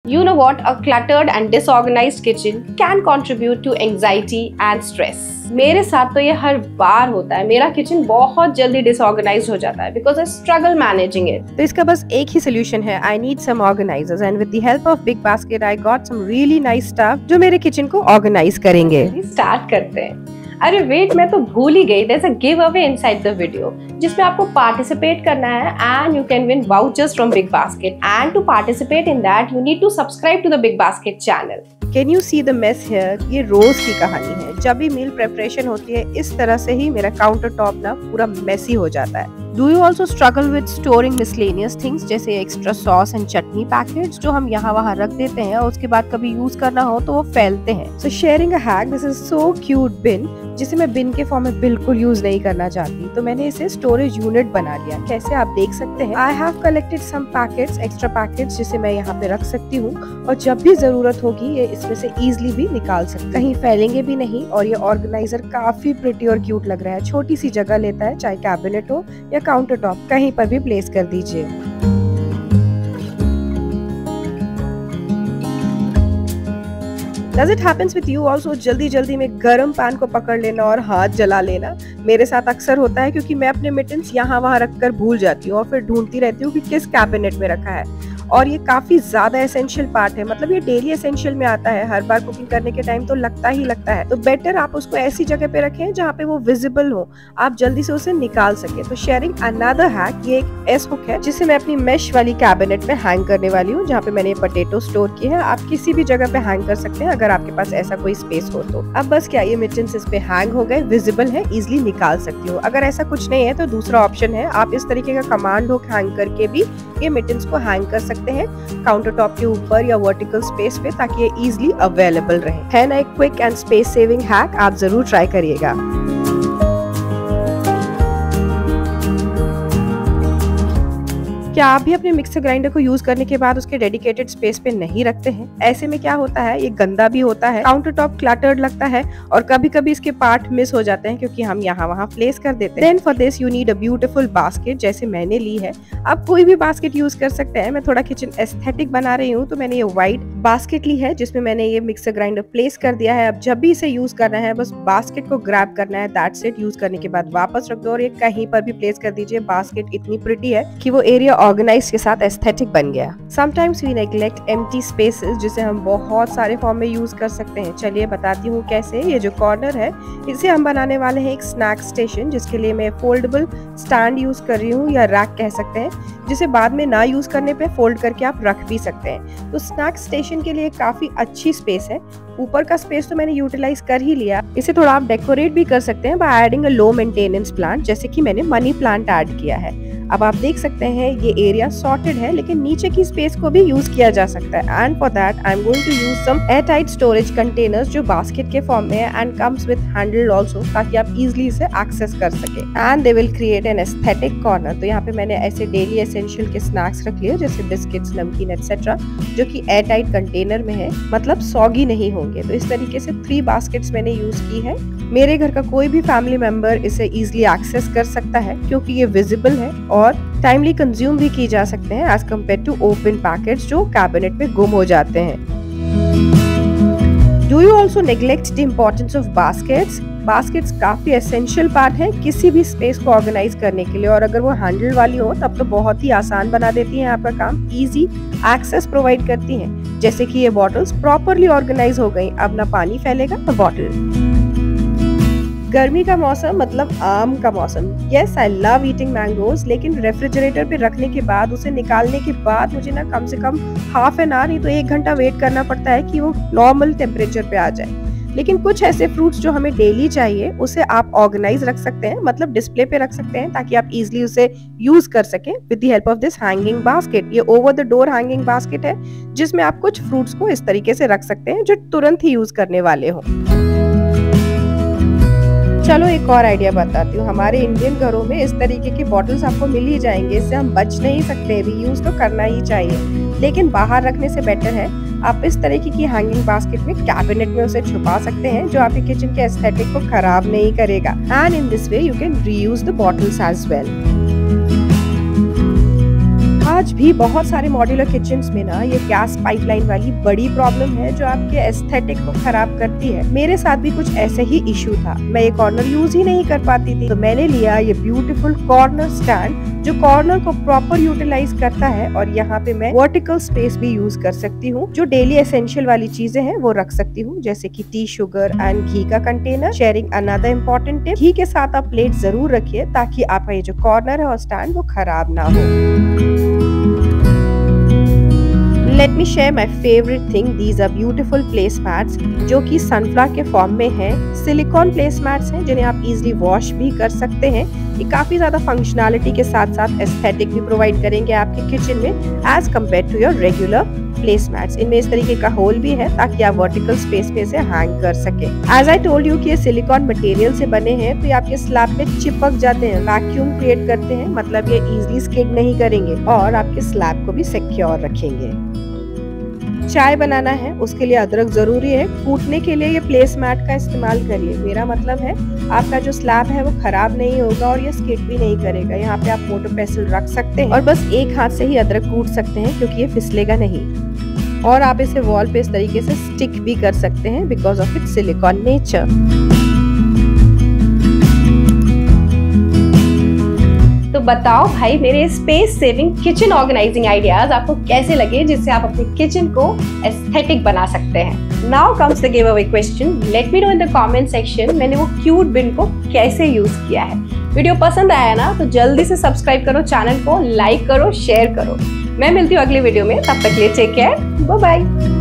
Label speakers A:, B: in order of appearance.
A: You know what? A cluttered and disorganized kitchen can contribute to anxiety and stress. मेरे साथ तो ये हर बार होता है। मेरा किचन बहुत जल्दी डिसऑर्गेनाइज्ड हो जाता है because I struggle managing it.
B: तो इसका बस एक ही सोल्यूशन है, I need some organizers and with the help of Big Basket I got some really nice stuff जो मेरे किचन को ऑर्गेनाइज करेंगे।
A: स्टार्ट करते हैं। अरे वेट, मैं तो भूल ही गई। There's a giveaway inside the video जिसमें आपको पार्टिसिपेट करना है and you can win vouchers from Big Basket. And to participate in that, you need to subscribe to the Big Basket channel.
B: Can you see the mess here? ये रोज की कहानी है। जब भी मील प्रेपरेशन होती है इस तरह से ही मेरा काउंटर टॉप ना पूरा मेसी हो जाता है। Do you also struggle with storing miscellaneous things जैसे extra sauce and chutney packets जो हम यहाँ वहाँ रख देते हैं और उसके बाद कभी यूज करना हो तो वो फैलते हैं। So sharing a hack, this is so cute bin जिसे मैं बिन के फॉर्म में बिल्कुल यूज नहीं करना चाहती, तो मैंने इसे स्टोरेज यूनिट बना लिया। कैसे आप देख सकते हैं, I have collected some packets, extra packets जिसे मैं यहाँ पे रख सकती हूँ और जब भी जरूरत होगी ये इसमें से इजिली भी निकाल सकते, कहीं फैलेंगे भी नहीं। और ये ऑर्गेनाइजर काफी प्रिटी और क्यूट लग रहा है। छोटी सी जगह लेता है, चाहे कैबिनेट हो या काउंटर टॉप, कहीं पर भी प्लेस कर दीजिए। Does it happens with you also? जल्दी में गर्म पैन को पकड़ लेना और हाथ जला लेना मेरे साथ अक्सर होता है क्योंकि मैं अपने मिटन्स यहाँ वहाँ रखकर भूल जाती हूँ और फिर ढूंढती रहती हूँ कि किस कैबिनेट में रखा है। और ये काफी ज्यादा एसेंशियल पार्ट है, मतलब ये डेली एसेंशियल में आता है। हर बार कुकिंग करने के टाइम तो लगता है, तो बेटर आप उसको ऐसी जगह पे रखें जहाँ पे वो विजिबल हो, आप जल्दी से उसे निकाल सके। तो शेयरिंग अनदर हैक, ये एक एस हुक है जिसे मैं अपनी मेश वाली कैबिनेट में हैंग करने वाली हूँ जहाँ पे मैंने पोटैटो स्टोर किए हैं। आप किसी भी जगह पे हैंग कर सकते हैं अगर आपके पास ऐसा कोई स्पेस हो तो। अब बस क्या, ये मिटन्स इस पे हैंग हो गए, विजिबल है, इजिली निकाल सकती हो। अगर ऐसा कुछ नहीं है तो दूसरा ऑप्शन है, आप इस तरीके का कमांड हुक हैंग करके भी ये मिटन्स को हैंग कर सकते हैं काउंटर टॉप के ऊपर या वर्टिकल स्पेस पे, ताकि ये इजिली अवेलेबल रहे। है ना एक quick and space saving hack, आप जरूर ट्राई करिएगा। क्या आप भी अपने मिक्सर ग्राइंडर को यूज करने के बाद उसके डेडिकेटेड स्पेस पे नहीं रखते हैं? ऐसे में क्या होता है, ये गंदा भी होता है, काउंटर टॉप क्लटर्ड लगता है और कभी कभी इसके पार्ट मिस हो जाते हैं क्योंकि हम यहाँ वहाँ प्लेस कर देते हैं। Then for this you need a beautiful basket जैसे मैंने ली है। आप कोई भी बास्केट यूज कर सकते हैं। मैं थोड़ा किचन एस्थेटिक बना रही हूँ तो मैंने ये व्हाइट बास्केट ली है जिसमें मैंने ये मिक्सर ग्राइंडर प्लेस कर दिया है। अब जब भी इसे यूज करना है बस बास्केट को ग्रैब करना है, दैट्स इट। यूज करने के बाद वापस रख दो और ये कहीं पर भी प्लेस कर दीजिए। बास्केट इतनी प्रिटी है कि वो एरिया ऑर्गेनाइज के साथ एस्थेटिक बन गया। Sometimes we neglect empty spaces जिसे हम बहुत सारे फॉर्म में यूज कर सकते हैं। चलिए बताती हूँ कैसे। ये जो कॉर्नर है इसे हम बनाने वाले हैं एक स्नैक स्टेशन, जिसके लिए मैं फोल्डेबल स्टैंड यूज कर रही हूँ या रैक कह सकते हैं, जिसे बाद में ना यूज करने पे फोल्ड करके आप रख भी सकते हैं। तो स्नैक स्टेशन के लिए काफी अच्छी स्पेस है। ऊपर का स्पेस तो मैंने यूटिलाइज कर ही लिया, इसे थोड़ा आप डेकोरेट भी कर सकते हैं by adding a low maintenance plant, जैसे कि मैंने मनी प्लांट ऐड किया है। अब आप देख सकते हैं ये एरिया सॉर्टेड है, लेकिन नीचे की स्पेस को भी यूज किया जा सकता है। And for that I am going to use some air tight storage containers जो बास्केट के फॉर्म में है and comes with handle also, ताकि आप इजीली इसे एक्सेस कर सके and they will create an aesthetic corner. तो यहाँ पे मैंने ऐसे डेली एसेंशियल के स्नैक्स रख लिए जैसे बिस्किट्स, नमकीन एक्सेट्रा, जो कि एयर टाइट कंटेनर में है, मतलब सॉगी नहीं होंगे। तो इस तरीके से 3 बास्केट्स मैंने यूज की है। मेरे घर का कोई भी फैमिली मेंबर इसे इजीली एक्सेस कर सकता है क्योंकि ये विजिबल है और टाइमली कंज्यूम भी की जा सकते हैं as compare to open packets जो कैबिनेट में गुम हो जाते हैं। Do you also neglect the importance of baskets? Baskets काफी एसेंशियल पार्ट है किसी भी स्पेस को ऑर्गेनाइज करने के लिए, और अगर वो हैंडल वाली हो तब तो बहुत ही आसान बना देती हैं आपका काम, इजी एक्सेस प्रोवाइड करती हैं। जैसे कि ये बॉटल्स प्रॉपरली ऑर्गेनाइज हो गई, अब ना पानी फैलेगा ना बॉटल। गर्मी का मौसम मतलब आम का मौसम। Yes, I love eating mangoes, लेकिन रेफ्रिजरेटर पे रखने के बाद उसे निकालने के बाद मुझे ना कम से कम हाफ एन आवर, नहीं तो 1 घंटा वेट करना पड़ता है कि वो नॉर्मल टेम्परेचर पे आ जाए। लेकिन कुछ ऐसे फ्रूट्स जो हमें डेली चाहिए उसे आप ऑर्गेनाइज रख सकते हैं, मतलब डिस्प्ले पे रख सकते हैं, ताकि आप इजिली उसे यूज कर सकें with the help of this hanging basket. ये over the door hanging basket है जिसमें आप कुछ फ्रूट्स को इस तरीके से रख सकते हैं जो तुरंत ही यूज करने वाले हो। चलो एक और आइडिया बताती हूँ। हमारे इंडियन घरों में इस तरीके की बॉटल्स आपको मिल ही जाएंगे, इससे हम बच नहीं सकते, भी यूज तो करना ही चाहिए, लेकिन बाहर रखने से बेटर है आप इस तरीके की हैंगिंग बास्केट में कैबिनेट में उसे छुपा सकते हैं, जो आपके किचन के एस्थेटिक को खराब नहीं करेगा। And in this way you can reuse the bottles as well. आज भी बहुत सारे मॉड्यूलर किचन्स में ना ये गैस पाइपलाइन वाली बड़ी प्रॉब्लम है जो आपके एस्थेटिक को खराब करती है। मेरे साथ भी कुछ ऐसे ही इशू था, मैं ये कॉर्नर यूज ही नहीं कर पाती थी। तो मैंने लिया ये ब्यूटीफुल कॉर्नर स्टैंड जो कॉर्नर को प्रॉपर यूटिलाइज करता है और यहाँ पे मैं वर्टिकल स्पेस भी यूज कर सकती हूँ। जो डेली एसेंशियल वाली चीजें हैं वो रख सकती हूँ, जैसे कि टी, शुगर एंड घी का container. Sharing another important tip, घी के साथ आप प्लेट जरूर रखिए ताकि आपका ये जो कॉर्नर है और स्टैंड वो खराब ना हो। Let me share my favorite thing. These are beautiful placemats जो कि सनफ्लावर के फॉर्म में है। सिलिकॉन प्लेसमैट्स हैं जिन्हें आप इजीली वॉश भी कर सकते हैं। ये काफी ज्यादा फंक्शनैलिटी के साथ साथ एस्थेटिक भी प्रोवाइड करेंगे आपके किचन में as compare to your regular placemats. इनमें इस तरीके का होल भी है ताकि आप वर्टिकल स्पेस पे इसे हैंग कर सके। एज आई टोल्ड यू कि ये सिलिकॉन मटेरियल से बने हैं तो ये आपके स्लैब पे चिपक जाते हैं, वैक्यूम क्रिएट करते हैं, मतलब ये इजीली स्किड नहीं करेंगे और आपके स्लैब को भी सिक्योर रखेंगे। चाय बनाना है उसके लिए अदरक जरूरी है। कूटने के लिए ये प्लेसमैट का इस्तेमाल करिए। मेरा मतलब है आपका जो स्लैब है वो खराब नहीं होगा और ये स्किड भी नहीं करेगा। यहाँ पे आप मोटर पेसल रख सकते हैं और बस एक हाथ से ही अदरक कूट सकते हैं क्योंकि ये फिसलेगा नहीं। और आप इसे वॉल पे इस तरीके से स्टिक भी कर सकते हैं because of its silicone nature.
A: तो बताओ भाई मेरे space saving kitchen organizing ideas आपको कैसे लगे, जिससे आप अपने किचन को एस्थेटिक बना सकते हैं। Now comes the give away question, let me know in the comment section मैंने वो क्यूट बिन को कैसे यूज किया है। वीडियो पसंद आया ना तो जल्दी से सब्सक्राइब करो, चैनल को लाइक करो, शेयर करो। मैं मिलती हूँ अगले वीडियो में, तब तक के लिए टेक केयर, बाय बाय।